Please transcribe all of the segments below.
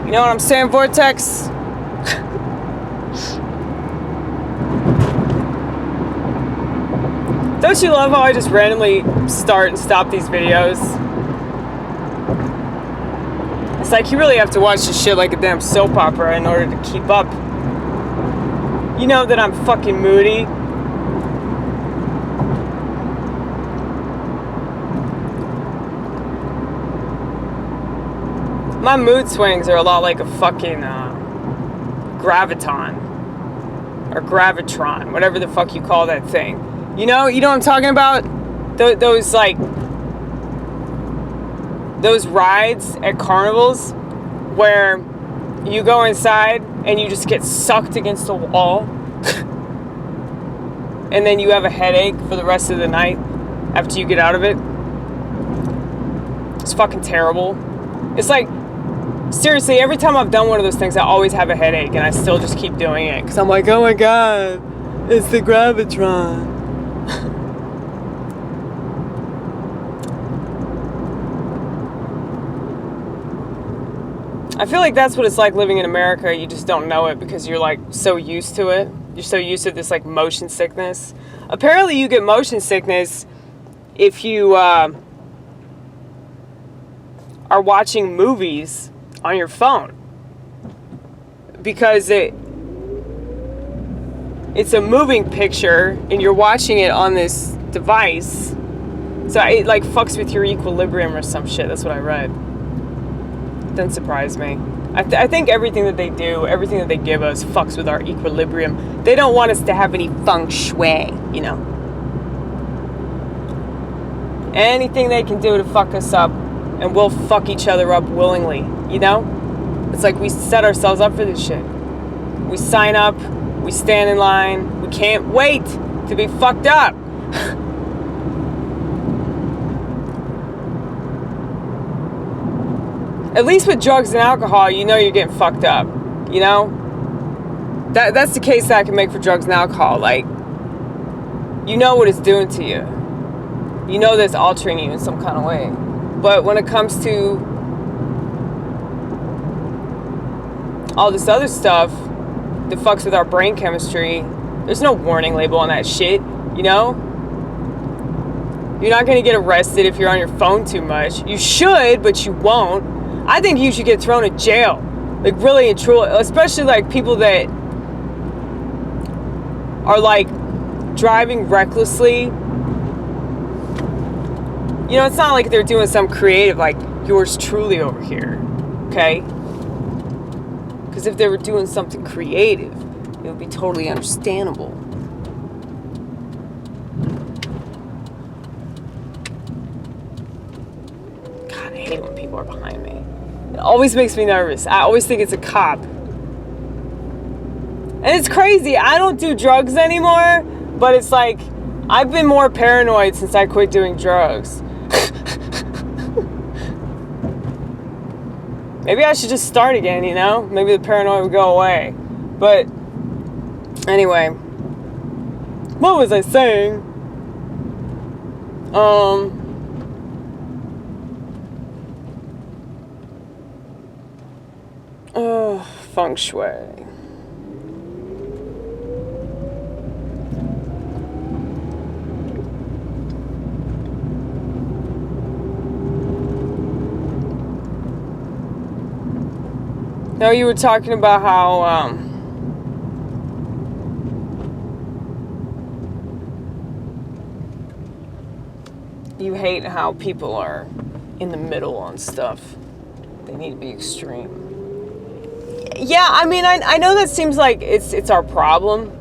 You know what I'm saying, Vortex? Don't you love how I just randomly start and stop these videos? It's like you really have to watch this shit like a damn soap opera in order to keep up. You know that I'm fucking moody. My mood swings are a lot like a fucking gravitron. Or gravitron, whatever the fuck you call that thing. You know what I'm talking about? Those rides at carnivals where you go inside and you just get sucked against a wall and then you have a headache for the rest of the night after you get out of it. It's fucking terrible. It's like, seriously, every time I've done one of those things, I always have a headache and I still just keep doing it because I'm like, oh my god, it's the gravitron. I feel like that's what it's like living in America. You just don't know it because you're like so used to it. You're so used to this like motion sickness. Apparently you get motion sickness if you are watching movies on your phone. Because it's a moving picture and you're watching it on this device. So it like fucks with your equilibrium or some shit. That's what I read. Doesn't surprise me. I think everything that they do, everything that they give us fucks with our equilibrium. They don't want us to have any feng shui, you know. Anything they can do to fuck us up, and we'll fuck each other up willingly, you know? It's like we set ourselves up for this shit. We sign up, we stand in line, we can't wait to be fucked up. At least with drugs and alcohol, you know you're getting fucked up, you know? That's the case that I can make for drugs and alcohol. Like, you know what it's doing to you. You know that it's altering you in some kind of way. But when it comes to all this other stuff that fucks with our brain chemistry, there's no warning label on that shit, you know? You're not gonna get arrested if you're on your phone too much. You should, but you won't. I think you should get thrown in jail. Like, really and truly. Especially, like, people that are, like, driving recklessly. You know, it's not like they're doing some creative, like, yours truly over here. Okay? Because if they were doing something creative, it would be totally understandable. God, I hate when people are behind me. It always makes me nervous. I always think it's a cop. And it's crazy. I don't do drugs anymore, but it's like, I've been more paranoid since I quit doing drugs. Maybe I should just start again, you know? Maybe the paranoia would go away. But, anyway. What was I saying? Feng shui. No, you were talking about how you hate how people are in the middle on stuff. They need to be extreme. Yeah, I mean, I know that seems like it's our problem.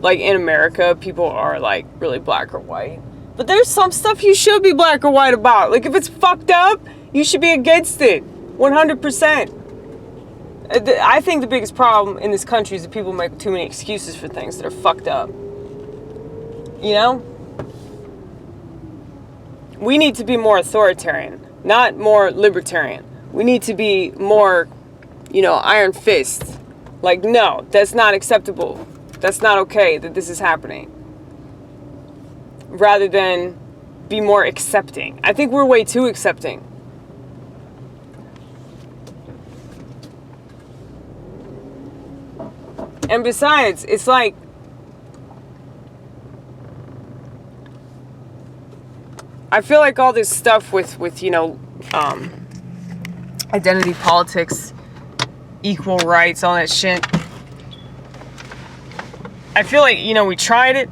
Like, in America, people are, like, really black or white. But there's some stuff you should be black or white about. Like, if it's fucked up, you should be against it. 100%. I think the biggest problem in this country is that people make too many excuses for things that are fucked up. You know? We need to be more authoritarian, not more libertarian. We need to be more, you know, iron fist. Like, no, that's not acceptable. That's not okay that this is happening. Rather than be more accepting. I think we're way too accepting. And besides, it's like, I feel like all this stuff with you know, identity politics, equal rights, all that shit. I feel like, you know, we tried it,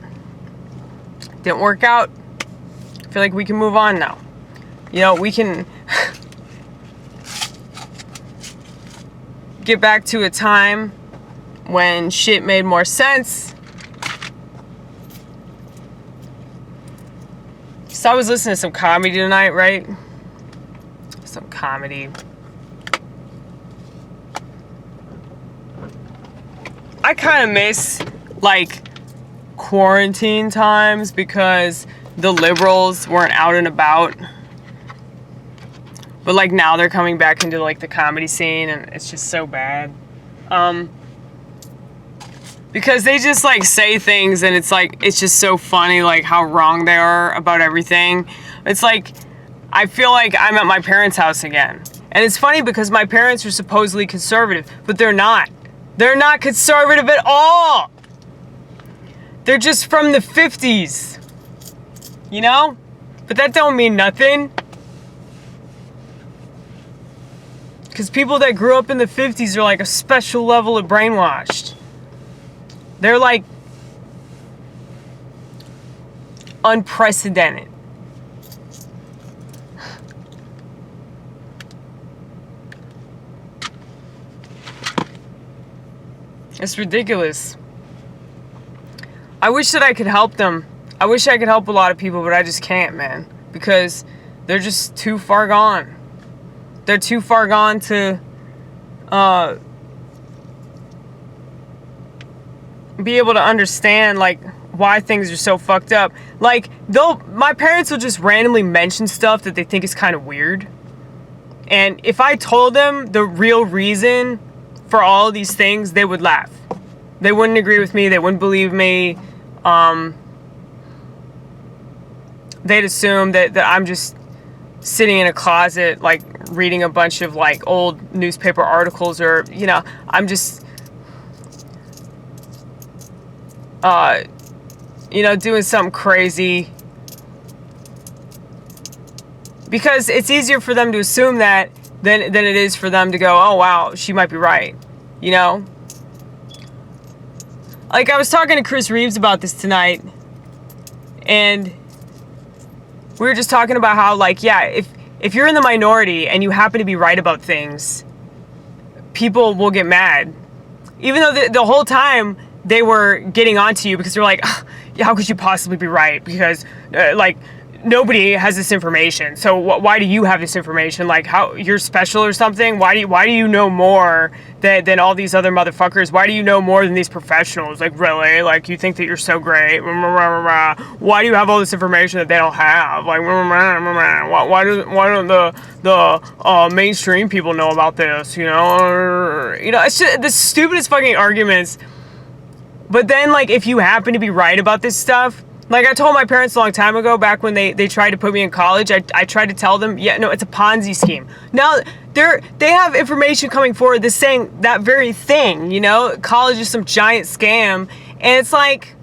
didn't work out. I feel like we can move on now. You know, we can get back to a time when shit made more sense. So I was listening to some comedy tonight, right? Some comedy. I kind of miss, like, quarantine times because the liberals weren't out and about. But, like, now they're coming back into, like, the comedy scene, and it's just so bad. Because they just, like, say things, and it's, like, it's just so funny, like, how wrong they are about everything. It's, like, I feel like I'm at my parents' house again. And it's funny because my parents are supposedly conservative, but they're not. They're not conservative at all. They're just from the 50s. You know? But that don't mean nothing. Because people that grew up in the 50s are like a special level of brainwashed. They're like unprecedented. It's ridiculous. I wish that I could help them. I wish I could help a lot of people, but I just can't, man. Because they're just too far gone. They're too far gone to be able to understand, like, why things are so fucked up. Like, my parents will just randomly mention stuff that they think is kind of weird. And if I told them the real reason for all of these things, they would laugh. They wouldn't agree with me. They wouldn't believe me. They'd assume that I'm just sitting in a closet, like, reading a bunch of, like, old newspaper articles, or, you know, I'm just, you know, doing something crazy. Because it's easier for them to assume that than it is for them to go, oh, wow, she might be right. You know? Like, I was talking to Chris Reeves about this tonight, and we were just talking about how, like, yeah, if you're in the minority and you happen to be right about things, people will get mad. Even though the whole time they were getting onto you because they're like, how could you possibly be right? Because, like, nobody has this information. So why do you have this information? Like, how you're special or something? Why do you know more than all these other motherfuckers? Why do you know more than these professionals? Like, really? Like, you think that you're so great? Why do you have all this information that they don't have? Like, why don't the mainstream people know about this? You know, it's just the stupidest fucking arguments. But then, like, if you happen to be right about this stuff, like I told my parents a long time ago, back when they tried to put me in college, I tried to tell them, yeah, no, it's a Ponzi scheme. Now, they have information coming forward that's saying that very thing, you know? College is some giant scam. And it's like,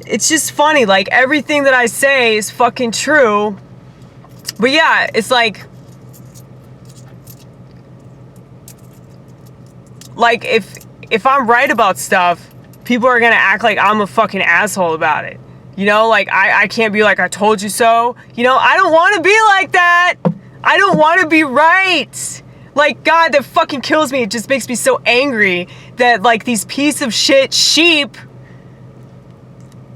it's just funny. Like, everything that I say is fucking true. But yeah, it's like if I'm right about stuff, people are gonna act like I'm a fucking asshole about it. You know, like, I can't be like, I told you so. You know, I don't want to be like that. I don't want to be right. Like, God, that fucking kills me. It just makes me so angry that, like, these piece of shit sheep,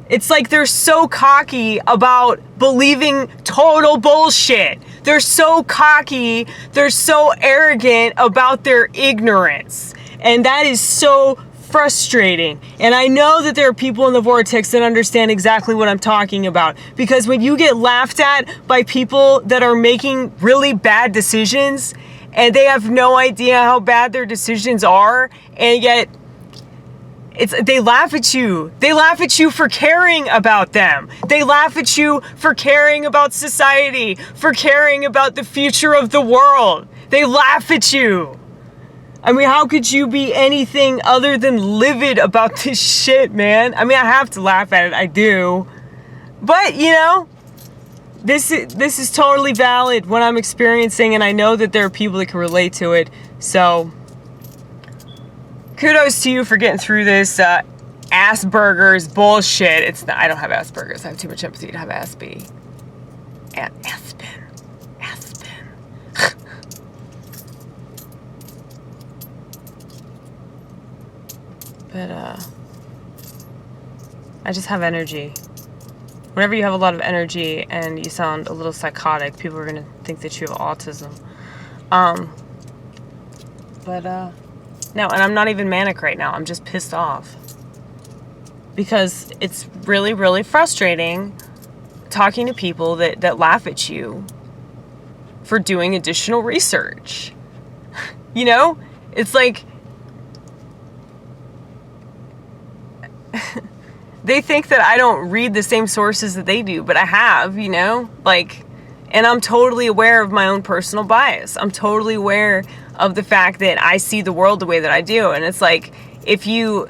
it's like they're so cocky about believing total bullshit. They're so cocky. They're so arrogant about their ignorance. And that is so frustrating. And I know that there are people in the vortex that understand exactly what I'm talking about, because when you get laughed at by people that are making really bad decisions and they have no idea how bad their decisions are, and yet they laugh at you. They laugh at you for caring about them. They laugh at you for caring about society, for caring about the future of the world. They laugh at you. I mean, how could you be anything other than livid about this shit, man? I mean, I have to laugh at it. I do. But, you know, this is totally valid what I'm experiencing, and I know that there are people that can relate to it. So, kudos to you for getting through this Asperger's bullshit. It's not, I don't have Asperger's. I have too much empathy to have Aspen. But, I just have energy. Whenever you have a lot of energy and you sound a little psychotic, people are gonna think that you have autism. No, and I'm not even manic right now. I'm just pissed off. Because it's really, really frustrating talking to people that laugh at you for doing additional research. You know? It's like, they think that I don't read the same sources that they do, but I have, you know? Like, and I'm totally aware of my own personal bias. I'm totally aware of the fact that I see the world the way that I do. And it's like, if you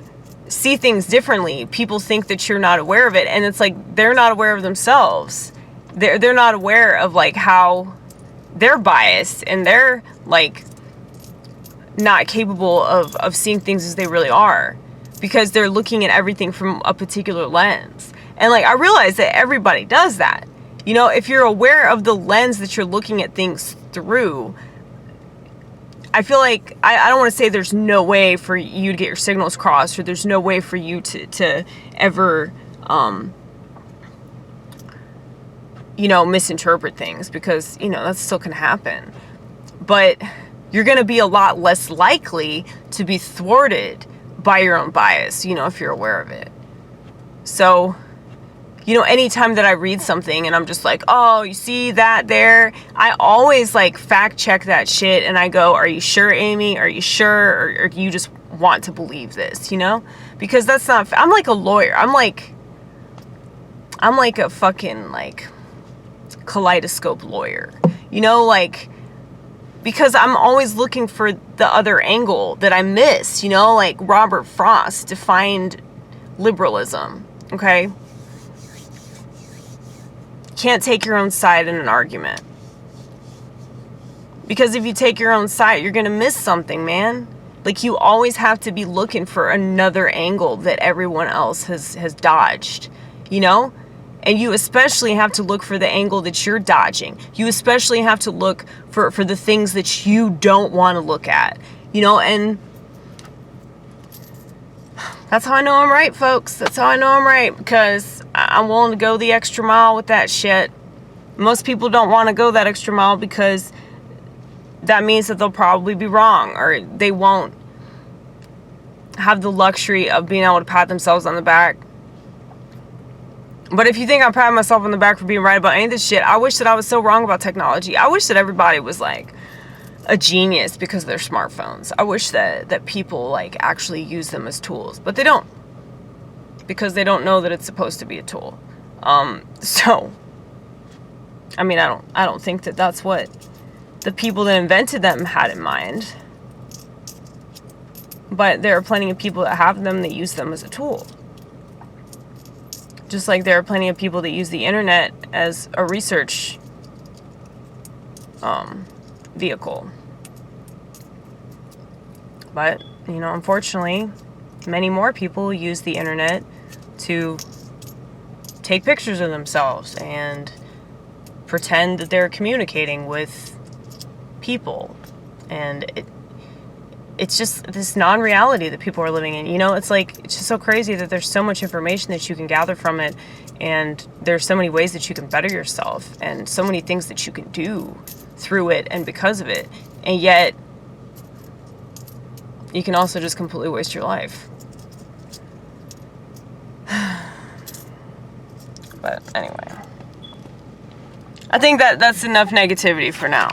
see things differently, people think that you're not aware of it. And it's like, they're not aware of themselves. They're not aware of, like, how they're biased and they're, like, not capable of seeing things as they really are. Because they're looking at everything from a particular lens. And, like, I realize that everybody does that. You know, if you're aware of the lens that you're looking at things through, I feel like, I don't want to say there's no way for you to get your signals crossed, or there's no way for you to ever, you know, misinterpret things, because, you know, that still can happen. But you're going to be a lot less likely to be thwarted by your own bias, you know, if you're aware of it. So, you know, anytime that I read something and I'm just like, oh, you see that there? I always, like, fact check that shit, and I go, are you sure, Amy? Are you sure? Or do you just want to believe this, you know? Because that's not, I'm like a lawyer. I'm like a fucking, like, kaleidoscope lawyer. You know, like, because I'm always looking for the other angle that I miss, you know, like Robert Frost defined liberalism, okay? Can't take your own side in an argument. Because if you take your own side, you're going to miss something, man. Like, you always have to be looking for another angle that everyone else has dodged, you know? And you especially have to look for the angle that you're dodging. You especially have to look for the things that you don't want to look at. You know, and that's how I know I'm right, folks. That's how I know I'm right, because I'm willing to go the extra mile with that shit. Most people don't want to go that extra mile because that means that they'll probably be wrong, or they won't have the luxury of being able to pat themselves on the back. But if you think I'm patting myself on the back for being right about any of this shit, I wish that I was so wrong about technology. I wish that everybody was, like, a genius because of their smartphones. I wish that people, like, actually use them as tools. But they don't. Because they don't know that it's supposed to be a tool. So, I mean, I don't think that that's what the people that invented them had in mind. But there are plenty of people that have them that use them as a tool. Just like there are plenty of people that use the internet as a research vehicle. But, you know, unfortunately, many more people use the internet to take pictures of themselves and pretend that they're communicating with people. And it's just this non-reality that people are living in. You know, it's like, it's just so crazy that there's so much information that you can gather from it, and there's so many ways that you can better yourself, and so many things that you can do through it and because of it. And yet, you can also just completely waste your life. But anyway, I think that's enough negativity for now.